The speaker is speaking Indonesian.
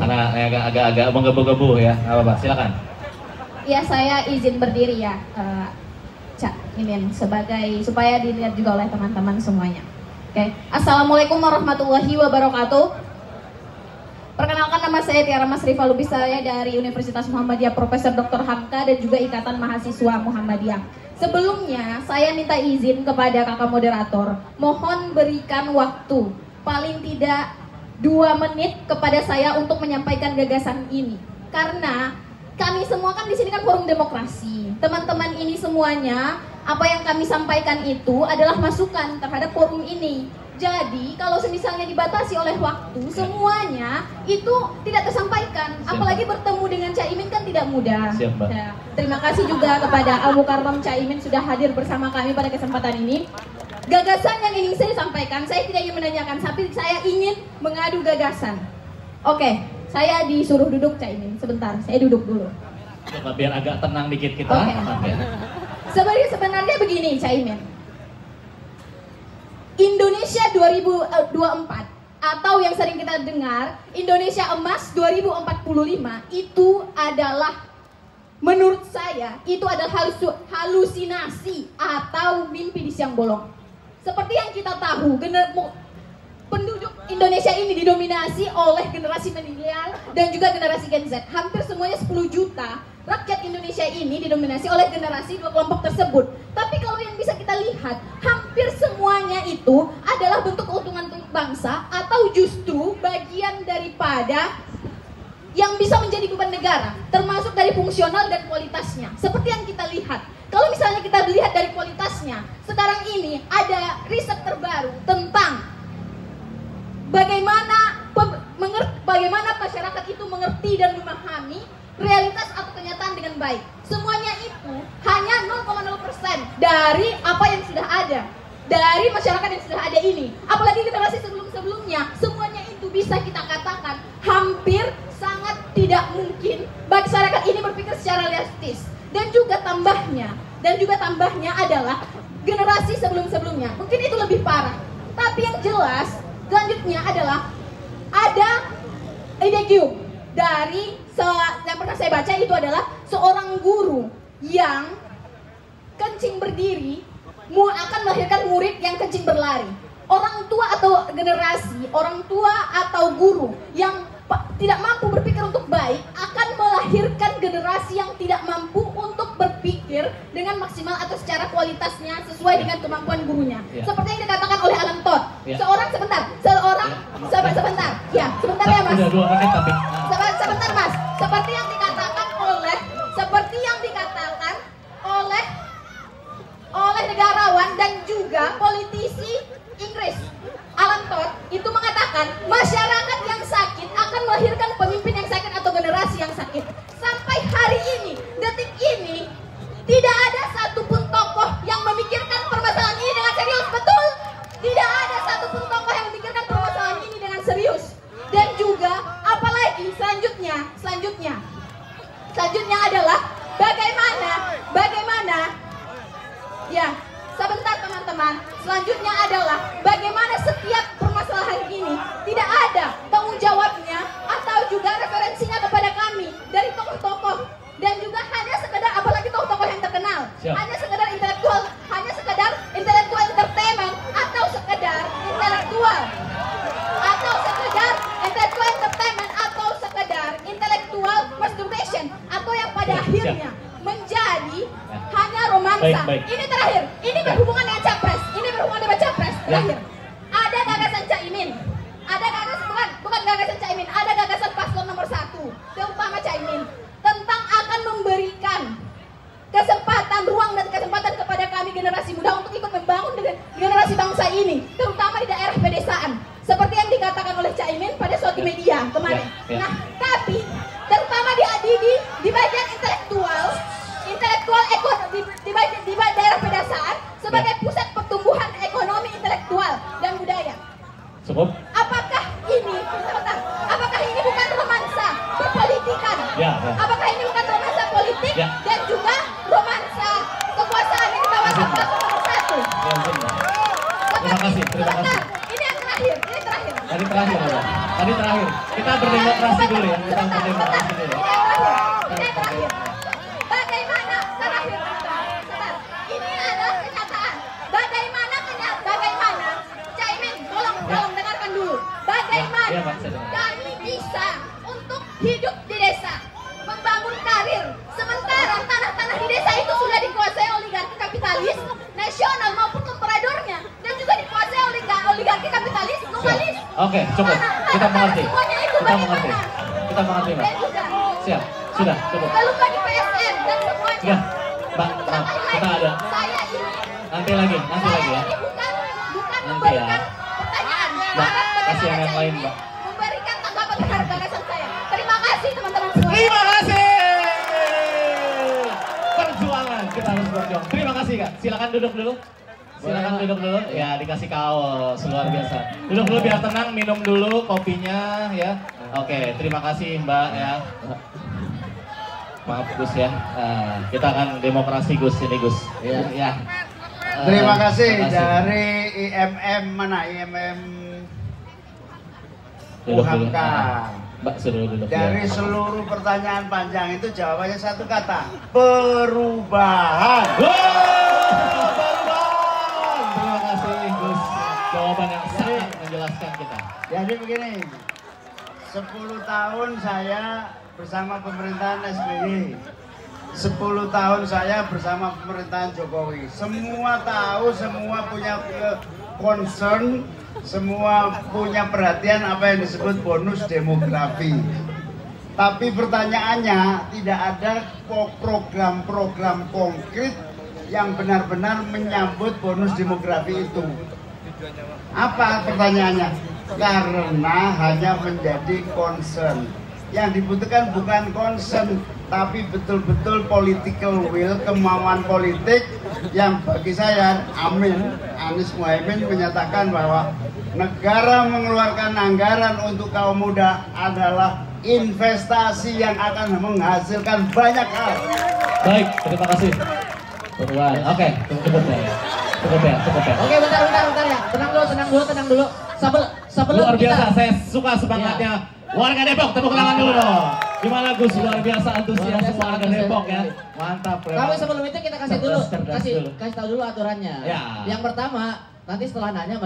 karena agak menggebu-gebu ya. Nggak apa-apa, silakan. Ya, saya izin berdiri ya, Cak Imin, sebagai supaya dilihat juga oleh teman-teman semuanya. Oke. Assalamualaikum warahmatullahi wabarakatuh. Perkenalkan, nama saya Tiara Mas Rifa Lubis, saya dari Universitas Muhammadiyah Profesor Dr. Hamka dan juga Ikatan Mahasiswa Muhammadiyah. Sebelumnya saya minta izin kepada kakak moderator, mohon berikan waktu paling tidak 2 menit kepada saya untuk menyampaikan gagasan ini. Karena kami semua kan di sini kan forum demokrasi. Teman-teman ini semuanya, apa yang kami sampaikan itu adalah masukan terhadap forum ini. Jadi kalau misalnya dibatasi oleh waktu, semuanya itu tidak tersampaikan. Apalagi bertemu dengan Caimin kan tidak mudah. Ya, terima kasih juga kepada Al Mukarram Caimin sudah hadir bersama kami pada kesempatan ini. Gagasan yang ingin saya sampaikan, saya tidak ingin menanyakan, tapi saya ingin mengadu gagasan. Oke, saya disuruh duduk Caimin, sebentar, saya duduk dulu. Coba biar agak tenang dikit kita. Okay. Sebenarnya begini Caimin. Indonesia 2024 atau yang sering kita dengar Indonesia Emas 2045 itu adalah, menurut saya itu adalah halusinasi atau mimpi di siang bolong. Seperti yang kita tahu, penduduk Indonesia ini didominasi oleh generasi milenial dan juga generasi Gen Z. Hampir semuanya 10 juta rakyat Indonesia ini didominasi oleh generasi 2 kelompok tersebut. Tapi kalau yang bisa kita lihat, hampir semuanya itu adalah bentuk keuntungan untuk bangsa atau justru bagian daripada yang bisa menjadi beban negara, termasuk dari fungsional dan kualitasnya. Seperti yang kita lihat, kalau misalnya kita lihat dari kualitasnya, sekarang ini ada riset terbaru tentang bagaimana masyarakat itu mengerti dan memahami realitas atau kenyataan dengan baik. Semuanya itu hanya 0,0% dari apa yang sudah ada, dari masyarakat yang sudah ada ini. Apalagi generasi sebelum-sebelumnya, semuanya itu bisa kita katakan hampir sangat tidak mungkin bagi masyarakat ini berpikir secara realistis. Dan juga tambahnya adalah generasi sebelum-sebelumnya. Mungkin itu lebih parah. Tapi yang jelas, selanjutnya adalah ada IDQ dari yang pernah saya baca itu adalah seorang guru yang kencing berdiri akan melahirkan murid yang kencing berlari. Orang tua atau generasi, orang tua atau guru yang tidak mampu berpikir untuk baik akan melahirkan generasi yang tidak mampu untuk berpikir dengan maksimal atau secara kualitasnya sesuai dengan kemampuan gurunya. Seperti yang dikatakan oleh Alan Todd. Sebentar ya Mas. Sebentar Mas. Seperti yang dikatakan oleh negarawan dan juga politisi Inggris, Alan Todd itu mengatakan masyarakat yang sakit akan melahirkan pemimpin yang sakit atau generasi yang sakit. Sampai hari ini, detik ini, tidak ada satupun tokoh yang memikirkan permasalahan ini dengan serius. Betul, tidak ada satupun tokoh yang memikirkan permasalahan ini dengan serius. Dan juga apalagi selanjutnya adalah bagaimana ya, sebentar teman-teman. Selanjutnya adalah bagaimana setiap permasalahan ini tidak ada tanggung jawabnya atau juga referensinya kepada kami dari tokoh-tokoh, dan juga hanya sekedar, apalagi tokoh-tokoh yang terkenal, hanya sekedar intelektual entertainment atau sekedar intelektual entertainment atau sekedar intelektual masturbation, atau yang pada akhirnya menjadi hanya romansa. Ini terakhir, ini berhubungan dengan capres, terakhir. Ada gagasan Caimin, bukan gagasan Caimin, ada gagasan paslon nomor 1, terutama Caimin, tentang akan memberikan ruang dan kesempatan kepada kami generasi muda untuk ikut membangun dengan generasi bangsa ini, terutama di daerah pedesaan, seperti yang dikatakan oleh Caimin pada suatu media kemarin. Nah, tapi terutama di bagian intelektual di daerah pedesaan sebagai pusat pertumbuhan ekonomi intelektual dan budaya. Cukup. Apakah ini bukan romansa berpolitikan? Apakah ini bukan romansa politik dan juga romansa kekuasaan yang ditawarkan paslon nomor 1? Terima kasih. Ini yang terakhir. Tadi terakhir. Kita berdemokrasi dulu ya. Kita berdemokrasi dulu. Ini terakhir. Bagaimana terakhir? Sebentar. Ini adalah kenyataan. Bagaimana Caimin, tolong dengarkan dulu. Bagaimana Ya, Pak, saya dengar. kami bisa untuk hidup di desa, membangun karir, sementara tanah-tanah di desa itu sudah dikuasai oligarki kapitalis nasional maupun temperadornya, dan juga dikuasai oleh oligarki kapitalis globalis. Oke, cukup. Kita mengerti. Semuanya itu Kita mengerti. bagaimana? Kita mengerti, Mbak. Dan juga Siap. Sudah, cukup. jangan lupa di PSN dan semuanya. Sudah. Mbak, maaf, kita ada. Saya ini Nanti lagi ya. ini bukan Nanti memberikan ya. pertanyaan. Mbak, Karena kasih yang saya lain, ini Mbak. memberikan tanggapan terhadap gagasan saya. Terima kasih teman-teman semua. Terima kasih. Perjuangan kita harus berjuang. Terima kasih Kak. Silakan duduk dulu. Silakan duduk dulu. Ya dikasih kaos luar biasa. Duduk dulu biar tenang. Minum dulu kopinya ya. Oke. Terima kasih Mbak ya. Maaf Gus ya. Kita akan demokrasi Gus ini Gus. Iya. Ya. Terima kasih terima dari IMM mana IMM Duduk dulu. UHAMKA. Mbak suruh duduk. Dari ya. seluruh pertanyaan panjang itu jawabannya satu kata, perubahan. Wow, perubahan. Terima kasih Gus. Jawaban yang sangat menjelaskan kita. Jadi begini, 10 tahun saya bersama pemerintahan SBY, 10 tahun saya bersama pemerintahan Jokowi. Semua tahu, semua punya concern, semua punya perhatian apa yang disebut bonus demografi. Tapi pertanyaannya tidak ada program-program konkret yang benar-benar menyambut bonus demografi itu. Apa pertanyaannya? Karena hanya menjadi concern. Yang dibutuhkan bukan concern, tapi betul-betul political will, kemauan politik yang bagi saya, Amin, Anies Muhaimin menyatakan bahwa negara mengeluarkan anggaran untuk kaum muda adalah investasi yang akan menghasilkan banyak hal. Baik, terima kasih. Perubahan. Oke, cukup ya. Cukup ya. Oke, bentar ya. Tenang dulu. Sebelum Luar kita biasa, saya suka semangatnya. Warga Depok, tepuk tangan dulu dong. Gimana Gus, luar biasa antusias warga Depok ya. Mantap. Tapi sebelum itu kita kasih Cerdas dulu. tahu dulu aturannya. Ya. Yang pertama, nanti setelah nanya